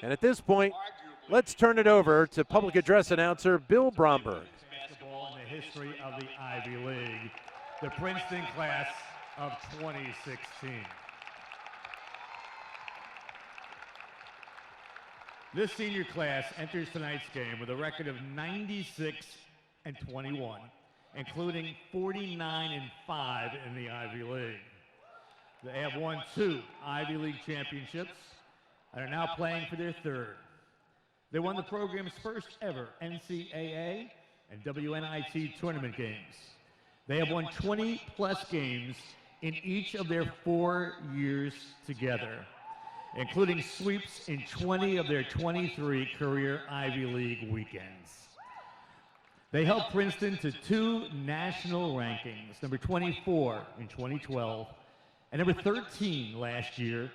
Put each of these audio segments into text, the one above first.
And at this point, let's turn it over to public address announcer Bill Bromberg. Basketball in the history of the Ivy League, the Princeton class of 2016. This senior class enters tonight's game with a record of 96-21, including 49-5 in the Ivy League. They have won 2 Ivy League championships and are now playing for their 3rd. They won the program's first ever NCAA and WNIT tournament games. They have won 20-plus games in each of their 4 years together, including sweeps in 20 of their 23 career Ivy League weekends. They helped Princeton to 2 national rankings, number 24 in 2012 and number 13 last year,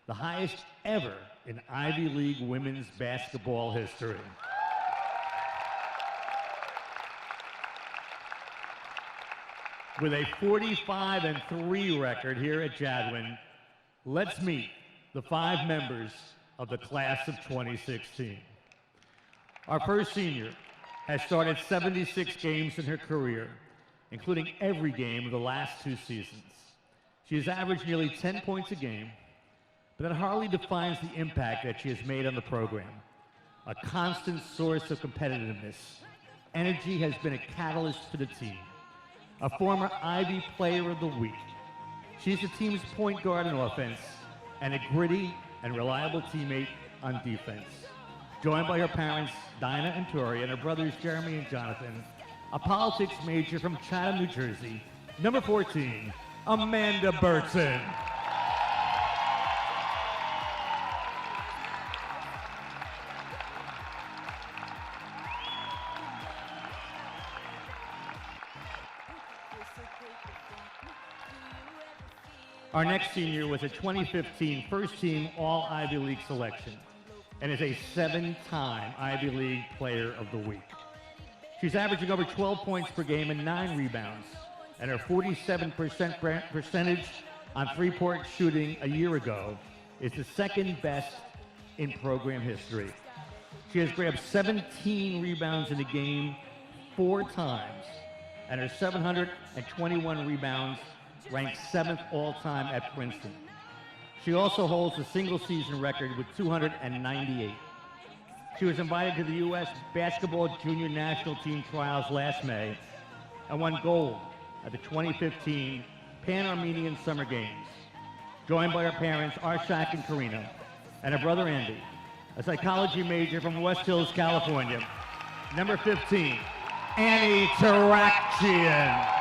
the highest ever in Ivy League women's basketball history. With a 45-3 record here at Jadwin, let's meet the 5 members of the class of 2016. Our first senior has started 76 games in her career, including every game of the last 2 seasons. She has averaged nearly 10 points a game, but that hardly defines the impact that she has made on the program. A constant source of competitiveness, energy has been a catalyst for the team. A former Ivy Player of the Week. She's the team's point guard on offense and a gritty and reliable teammate on defense. Joined by her parents, Dinah and Tori, and her brothers, Jeremy and Jonathan, a politics major from Chatham, New Jersey, number 14, Amanda Berntsen. Our next senior was a 2015 first-team All-Ivy League selection and is a 7-time Ivy League Player of the Week. She's averaging over 12 points per game and 9 rebounds, and her 47% percentage on three-point shooting a year ago is the 2nd best in program history. She has grabbed 17 rebounds in a game 4 times, and her 721 rebounds ranked 7th all-time at Princeton. She also holds the single-season record with 298. She was invited to the U.S. Basketball Junior National Team Trials last May and won gold at the 2015 Pan-Armenian Summer Games. Joined by her parents, Arshak and Karina, and her brother Andy, a psychology major from West Hills, California, number 15, Annie Tarakchian.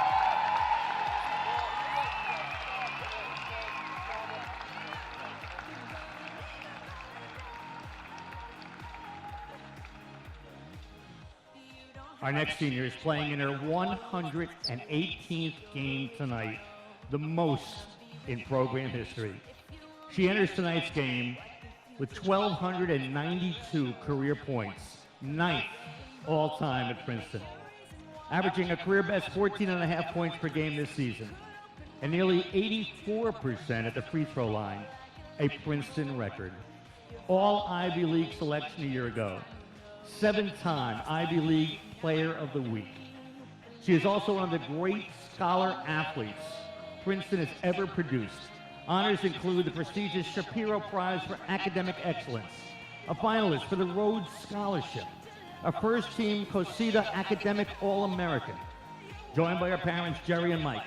Our next senior is playing in her 118th game tonight, the most in program history. She enters tonight's game with 1,292 career points, 9th all-time at Princeton, averaging a career-best 14.5 points per game this season, and nearly 84% at the free throw line, a Princeton record. All Ivy League selection a year ago, 7-time Ivy League Player of the Week. She is also one of the great scholar athletes Princeton has ever produced. Honors include the prestigious Shapiro Prize for Academic Excellence, a finalist for the Rhodes Scholarship, a first-team COSITA Academic All-American, joined by her parents Jerry and Mike,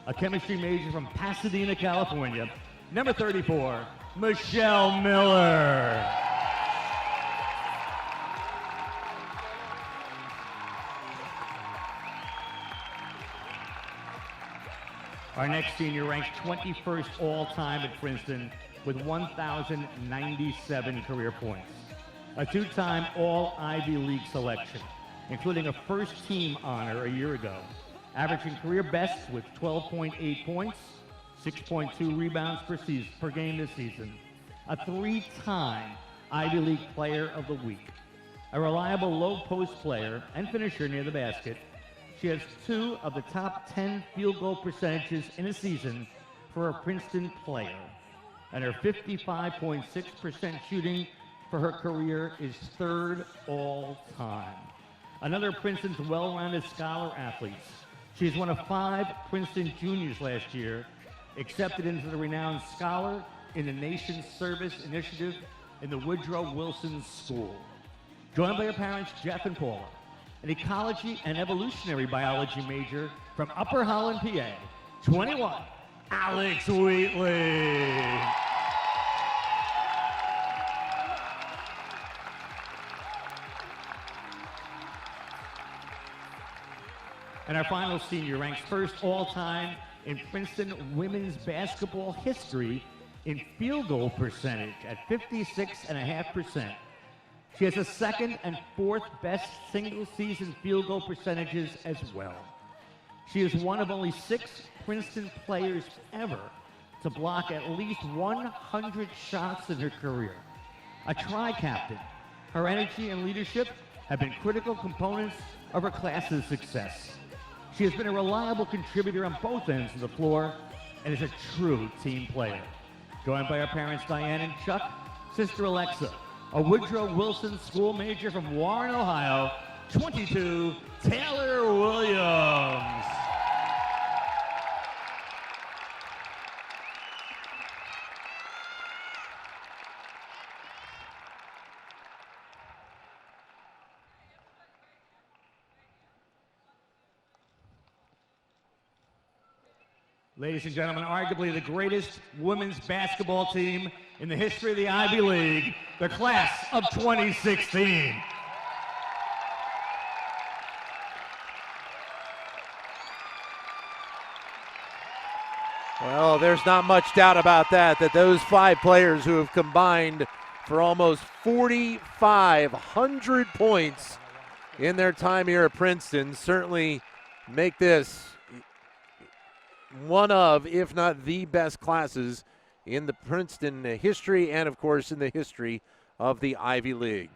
a chemistry major from Pasadena, California, number 34, Michelle Miller. Our next senior ranks 21st all-time at Princeton with 1,097 career points. A 2-time All-Ivy League selection, including a first-team honor a year ago, averaging career best with 12.8 points, 6.2 rebounds per game this season. A 3-time Ivy League Player of the Week. A reliable low-post player and finisher near the basket. She has 2 of the top 10 field goal percentages in a season for a Princeton player. And her 55.6% shooting for her career is 3rd all time. Another of Princeton's well-rounded scholar athletes. She's one of 5 Princeton juniors last year, accepted into the renowned Scholar in the Nation's Service Initiative in the Woodrow Wilson School. Joined by her parents, Jeff and Paula, an ecology and evolutionary biology major from Upper Holland, PA, 21, Alex Wheatley. And our final senior ranks 1st all-time in Princeton women's basketball history in field goal percentage at 56.5%. She has the 2nd and 4th best single-season field goal percentages as well. She is one of only 6 Princeton players ever to block at least 100 shots in her career. A tri-captain, her energy and leadership have been critical components of her class's success. She has been a reliable contributor on both ends of the floor and is a true team player. Joined by her parents Diane and Chuck, sister Alexa, a Woodrow Wilson School major from Warren, Ohio, 22, Taylor Williams. Ladies and gentlemen, arguably the greatest women's basketball team in the history of the Ivy League, the class of 2016. Well, there's not much doubt about that those 5 players who have combined for almost 4,500 points in their time here at Princeton certainly make this one of, if not the best classes in the Princeton history and, of course, in the history of the Ivy League.